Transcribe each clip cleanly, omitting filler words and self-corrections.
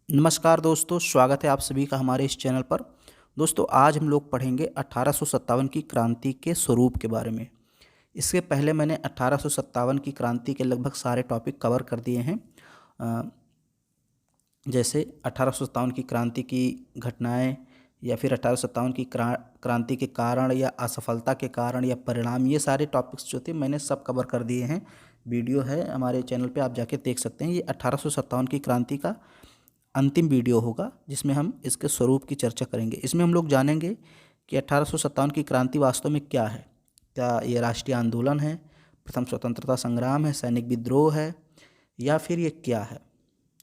नमस्कार दोस्तों, स्वागत है आप सभी का हमारे इस चैनल पर। दोस्तों, आज हम लोग पढ़ेंगे 1857 की क्रांति के स्वरूप के बारे में। इससे पहले मैंने 1857 की क्रांति के लगभग सारे टॉपिक कवर कर दिए हैं। अ, जैसे 1857 की क्रांति की घटनाएं या फिर 1857 की क्रांति के कारण या असफलता के कारण या परिणाम, ये सारे टॉपिक्स जो थे मैंने सब कवर कर दिए हैं। वीडियो है हमारे चैनल पे, आप जाके देख सकते हैं। ये 1857 की क्रांति का अंतिम वीडियो होगा जिसमें हम इसके स्वरूप की चर्चा करेंगे। इसमें हम लोग जानेंगे कि 1857 की क्रांति वास्तव में क्या है। क्या ये राष्ट्रीय आंदोलन है, प्रथम स्वतंत्रता संग्राम है, सैनिक विद्रोह है, या फिर ये क्या है,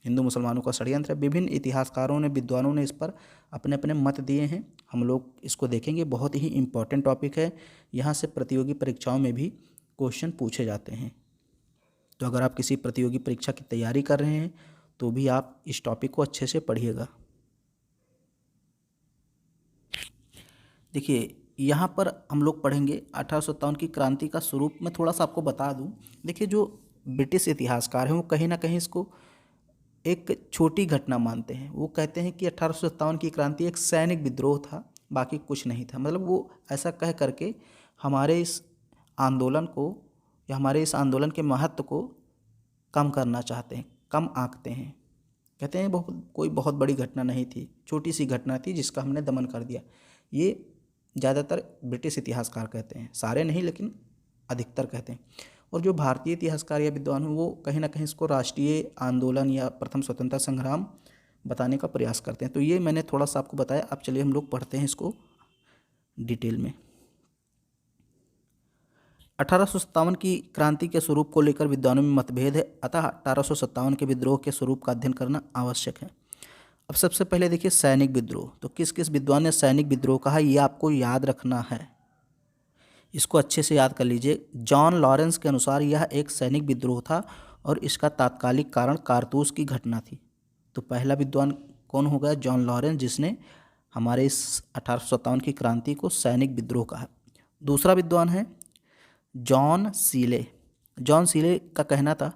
हिंदू मुसलमानों का षड्यंत्र है। विभिन्न इतिहासकारों ने, विद्वानों ने इस पर अपने अपने मत दिए हैं। हम लोग इसको देखेंगे। बहुत ही इम्पोर्टेंट टॉपिक है। यहाँ से प्रतियोगी परीक्षाओं में भी क्वेश्चन पूछे जाते हैं। तो अगर आप किसी प्रतियोगी परीक्षा की तैयारी कर रहे हैं तो भी आप इस टॉपिक को अच्छे से पढ़िएगा। देखिए, यहाँ पर हम लोग पढ़ेंगे 1857 की क्रांति का स्वरूप। मैं थोड़ा सा आपको बता दूं। देखिए, जो ब्रिटिश इतिहासकार हैं वो कहीं ना कहीं इसको एक छोटी घटना मानते हैं। वो कहते हैं कि 1857 की क्रांति एक सैनिक विद्रोह था, बाकी कुछ नहीं था। मतलब वो ऐसा कह करके हमारे इस आंदोलन को या हमारे इस आंदोलन के महत्व को कम करना चाहते हैं, कम आंकते हैं। कहते हैं कोई बहुत बड़ी घटना नहीं थी, छोटी सी घटना थी जिसका हमने दमन कर दिया। ये ज़्यादातर ब्रिटिश इतिहासकार कहते हैं, सारे नहीं लेकिन अधिकतर कहते हैं। और जो भारतीय इतिहासकार या विद्वान हैं वो कहीं ना कहीं इसको राष्ट्रीय आंदोलन या प्रथम स्वतंत्रता संग्राम बताने का प्रयास करते हैं। तो ये मैंने थोड़ा सा आपको बताया। अब चलिए हम लोग पढ़ते हैं इसको डिटेल में। 1857 की क्रांति के स्वरूप को लेकर विद्वानों में मतभेद है, अतः 1857 के विद्रोह के स्वरूप का अध्ययन करना आवश्यक है। अब सबसे पहले देखिए सैनिक विद्रोह। तो किस किस विद्वान ने सैनिक विद्रोह कहा, यह आपको याद रखना है। इसको अच्छे से याद कर लीजिए। जॉन लॉरेंस के अनुसार यह एक सैनिक विद्रोह था और इसका तात्कालिक कारण कारतूस की घटना थी। तो पहला विद्वान कौन हो गया? जॉन लॉरेंस, जिसने हमारे इस 1857 की क्रांति को सैनिक विद्रोह कहा। दूसरा विद्वान है जॉन सीले। जॉन सीले का कहना था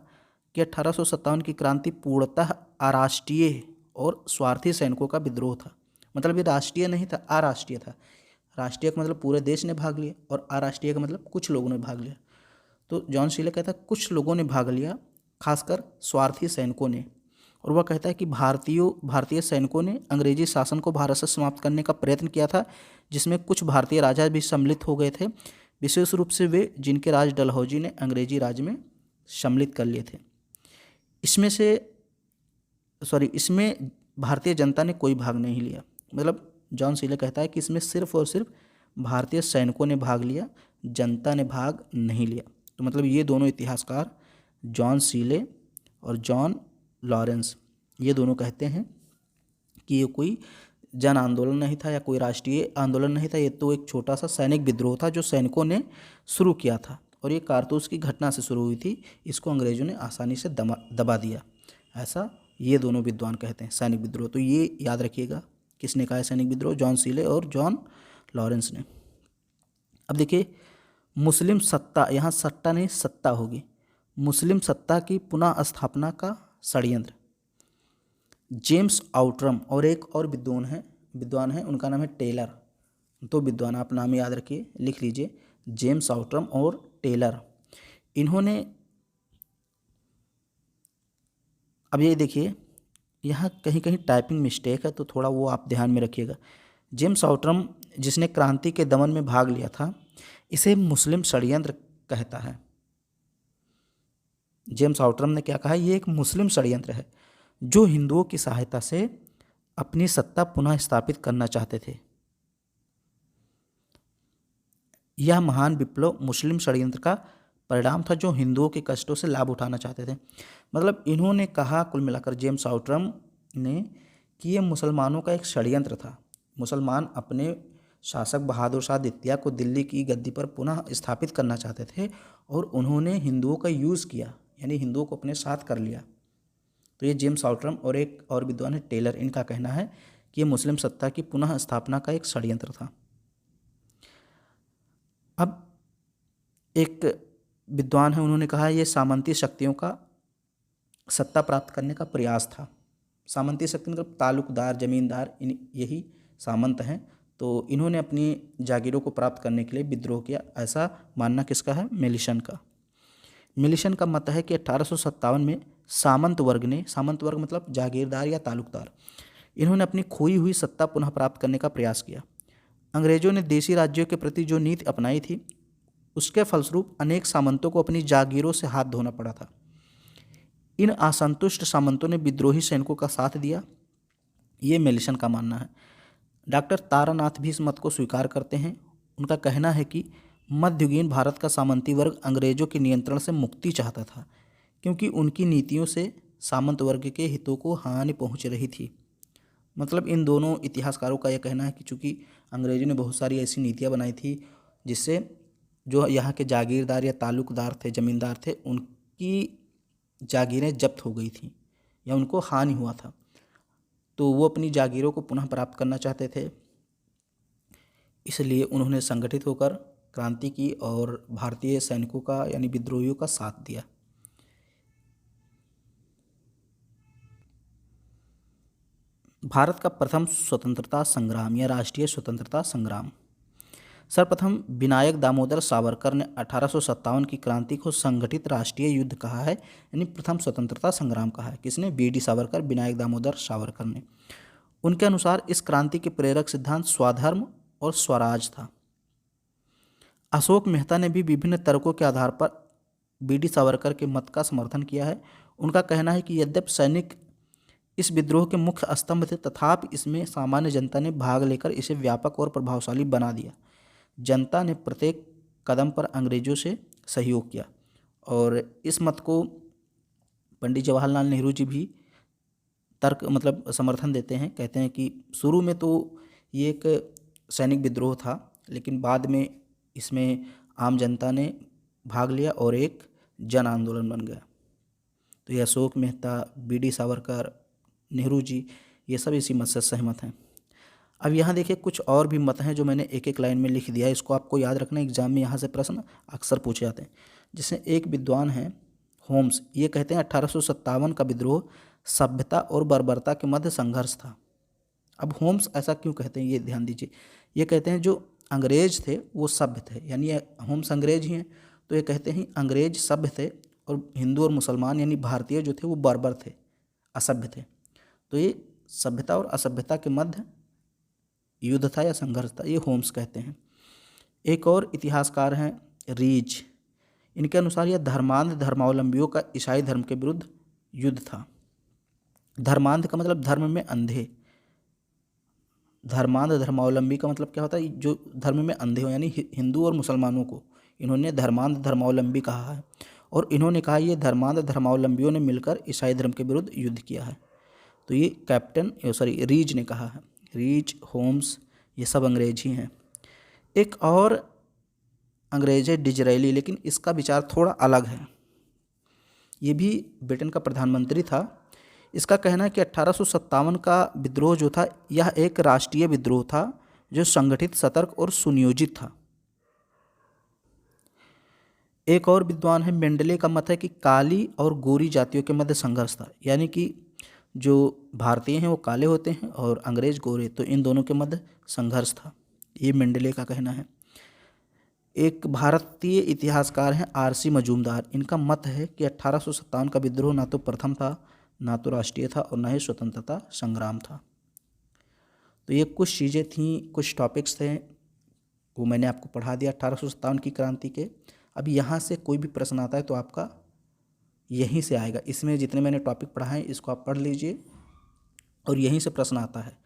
कि 1857 की क्रांति पूर्णतः अराष्ट्रीय और स्वार्थी सैनिकों का विद्रोह था। मतलब ये राष्ट्रीय नहीं था, अराष्ट्रीय था। राष्ट्रीय का मतलब पूरे देश ने भाग लिया और अराष्ट्रीय का मतलब कुछ लोगों ने भाग लिया। तो जॉन सीले कहता है कुछ लोगों ने भाग लिया, खासकर स्वार्थी सैनिकों ने। और वह कहता है कि भारतीय सैनिकों ने अंग्रेजी शासन को भारत से समाप्त करने का प्रयत्न किया था, जिसमें कुछ भारतीय राजा भी सम्मिलित हो गए थे, विशेष रूप से वे जिनके राज डलहौजी ने अंग्रेजी राज में सम्मिलित कर लिए थे। इसमें भारतीय जनता ने कोई भाग नहीं लिया। मतलब जॉन सीले कहता है कि इसमें सिर्फ और सिर्फ भारतीय सैनिकों ने भाग लिया, जनता ने भाग नहीं लिया। तो मतलब ये दोनों इतिहासकार, जॉन सीले और जॉन लॉरेंस, ये दोनों कहते हैं कि ये कोई जन आंदोलन नहीं था या कोई राष्ट्रीय आंदोलन नहीं था। ये तो एक छोटा सा सैनिक विद्रोह था जो सैनिकों ने शुरू किया था, और ये कारतूस की घटना से शुरू हुई थी। इसको अंग्रेजों ने आसानी से दबा दिया, ऐसा ये दोनों विद्वान कहते हैं सैनिक विद्रोह। तो ये याद रखिएगा, किसने कहा है सैनिक विद्रोह? जॉन सीले और जॉन लॉरेंस ने। अब देखिए मुस्लिम सत्ता, यहाँ सट्टा नहीं सत्ता होगी। मुस्लिम सत्ता की पुनः स्थापना का षड्यंत्र। जेम्स आउटरम और एक और विद्वान है, उनका नाम है टेलर। तो विद्वान आप नाम याद रखिए, लिख लीजिए, जेम्स आउटरम और टेलर। इन्होंने, अब ये देखिए यहाँ कहीं कहीं टाइपिंग मिस्टेक है, तो थोड़ा वो आप ध्यान में रखिएगा। जेम्स आउटरम, जिसने क्रांति के दमन में भाग लिया था, इसे मुस्लिम षड्यंत्र कहता है। जेम्स आउटरम ने क्या कहा? ये एक मुस्लिम षड्यंत्र है जो हिंदुओं की सहायता से अपनी सत्ता पुनः स्थापित करना चाहते थे। यह महान विप्लव मुस्लिम षड्यंत्र का परिणाम था जो हिंदुओं के कष्टों से लाभ उठाना चाहते थे। मतलब इन्होंने कहा, कुल मिलाकर जेम्स आउटरम ने, कि यह मुसलमानों का एक षड्यंत्र था। मुसलमान अपने शासक बहादुर शाह द्वितीय को दिल्ली की गद्दी पर पुनः स्थापित करना चाहते थे और उन्होंने हिंदुओं का यूज़ किया, यानी हिंदुओं को अपने साथ कर लिया। तो ये जेम्स आउटरम और एक और विद्वान है टेलर, इनका कहना है कि ये मुस्लिम सत्ता की पुनः स्थापना का एक षड्यंत्र था। अब एक विद्वान है, उन्होंने कहा यह सामंती शक्तियों का सत्ता प्राप्त करने का प्रयास था। सामंती शक्ति मतलब तालुकदार, जमींदार, यही सामंत हैं। तो इन्होंने अपनी जागीरों को प्राप्त करने के लिए विद्रोह किया, ऐसा मानना किसका है? मिलिशन का। मिलिशन का मत है कि 1857 में सामंत वर्ग ने, सामंत वर्ग मतलब जागीरदार या तालुकदार, इन्होंने अपनी खोई हुई सत्ता पुनः प्राप्त करने का प्रयास किया। अंग्रेजों ने देशी राज्यों के प्रति जो नीति अपनाई थी, उसके फलस्वरूप अनेक सामंतों को अपनी जागीरों से हाथ धोना पड़ा था। इन असंतुष्ट सामंतों ने विद्रोही सैनिकों का साथ दिया, ये मिलिशन का मानना है। डॉक्टर तारानाथ भी इस मत को स्वीकार करते हैं। उनका कहना है कि मध्ययुगीन भारत का सामंती वर्ग अंग्रेजों के नियंत्रण से मुक्ति चाहता था, क्योंकि उनकी नीतियों से सामंत वर्ग के हितों को हानि पहुंच रही थी। मतलब इन दोनों इतिहासकारों का यह कहना है कि चूँकि अंग्रेजों ने बहुत सारी ऐसी नीतियाँ बनाई थी जिससे जो यहाँ के जागीरदार या तालुकदार थे, जमींदार थे, उनकी जागीरें जब्त हो गई थी या उनको हानि हुआ था, तो वो अपनी जागीरों को पुनः प्राप्त करना चाहते थे। इसलिए उन्होंने संगठित होकर क्रांति की और भारतीय सैनिकों का यानी विद्रोहियों का साथ दिया। भारत का प्रथम स्वतंत्रता संग्राम या राष्ट्रीय स्वतंत्रता संग्राम। सर्वप्रथम विनायक दामोदर सावरकर ने 1857 की क्रांति को संगठित राष्ट्रीय युद्ध कहा है, यानी प्रथम स्वतंत्रता संग्राम कहा है। किसने? वी.डी. सावरकर, विनायक दामोदर सावरकर ने। उनके अनुसार इस क्रांति के प्रेरक सिद्धांत स्वधर्म और स्वराज था। अशोक मेहता ने भी विभिन्न तर्कों के आधार पर वी.डी. सावरकर के मत का समर्थन किया है। उनका कहना है कि यद्यपि सैनिक इस विद्रोह के मुख्य स्तंभ थे, तथापि इसमें सामान्य जनता ने भाग लेकर इसे व्यापक और प्रभावशाली बना दिया। जनता ने प्रत्येक कदम पर अंग्रेजों से सहयोग किया। और इस मत को पंडित जवाहरलाल नेहरू जी भी तर्क मतलब समर्थन देते हैं। कहते हैं कि शुरू में तो ये एक सैनिक विद्रोह था, लेकिन बाद में इसमें आम जनता ने भाग लिया और एक जन आंदोलन बन गया। तो ये अशोक मेहता, वी.डी. सावरकर, नेहरू जी, ये सब इसी मत से सहमत हैं। अब यहाँ देखिए कुछ और भी मत हैं जो मैंने एक एक लाइन में लिख दिया है। इसको आपको याद रखना, एग्जाम में यहाँ से प्रश्न अक्सर पूछे जाते हैं। जिसमें एक विद्वान हैं होम्स, ये कहते हैं 1857 का विद्रोह सभ्यता और बर्बरता के मध्य संघर्ष था। अब होम्स ऐसा क्यों कहते हैं, ये ध्यान दीजिए। ये कहते हैं जो अंग्रेज थे वो सभ्य थे, यानी होम्स अंग्रेज ही हैं, तो ये कहते हैं अंग्रेज सभ्य थे और हिंदू और मुसलमान यानी भारतीय जो थे वो बर्बर थे, असभ्य थे। तो ये सभ्यता और असभ्यता के मध्य युद्ध था या संघर्ष था, ये होम्स कहते हैं। एक और इतिहासकार हैं रीज, इनके अनुसार यह धर्मांध धर्मावलंबियों का ईसाई धर्म के विरुद्ध युद्ध था। धर्मांध का मतलब धर्म में अंधे, धर्मांध धर्मावलंबी का मतलब क्या होता है? जो धर्म में अंधे हो, यानी हिंदू और मुसलमानों को इन्होंने धर्मांध धर्मावलंबी कहा है। और इन्होंने कहा ये धर्मांध धर्मावलंबियों ने मिलकर ईसाई धर्म के विरुद्ध युद्ध किया है। तो ये रीज ने कहा है। रीज, होम्स, ये सब अंग्रेज ही हैं। एक और अंग्रेज है डिजरेली, लेकिन इसका विचार थोड़ा अलग है। ये भी ब्रिटेन का प्रधानमंत्री था। इसका कहना है कि 1857 का विद्रोह जो था यह एक राष्ट्रीय विद्रोह था जो संगठित, सतर्क और सुनियोजित था। एक और विद्वान है मेंडले, का मत है कि काली और गोरी जातियों के मध्य संघर्ष था, यानी कि जो भारतीय हैं वो काले होते हैं और अंग्रेज गोरे, तो इन दोनों के मध्य संघर्ष था, ये मेंडले का कहना है। एक भारतीय इतिहासकार हैं आर.सी. मजूमदार, इनका मत है कि 1857 का विद्रोह ना तो प्रथम था, ना तो राष्ट्रीय था और ना ही स्वतंत्रता संग्राम था। तो ये कुछ चीज़ें थीं, कुछ टॉपिक्स थे, वो मैंने आपको पढ़ा दिया 1857 की क्रांति के। अब यहाँ से कोई भी प्रश्न आता है तो आपका यहीं से आएगा। इसमें जितने मैंने टॉपिक पढ़ाए इसको आप पढ़ लीजिए और यहीं से प्रश्न आता है।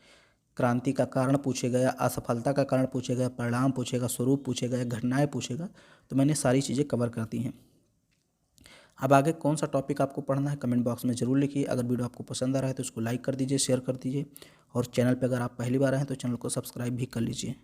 क्रांति का कारण पूछेगा या असफलता का कारण पूछेगा, परिणाम पूछेगा, स्वरूप पूछेगा या घटनाएं पूछेगा, तो मैंने सारी चीज़ें कवर कर दी हैं। अब आगे कौन सा टॉपिक आपको पढ़ना है कमेंट बॉक्स में ज़रूर लिखिए। अगर वीडियो आपको पसंद आ रहा है तो इसको लाइक कर दीजिए, शेयर कर दीजिए और चैनल पर अगर आप पहली बार आए हैं तो चैनल को सब्सक्राइब भी कर लीजिए।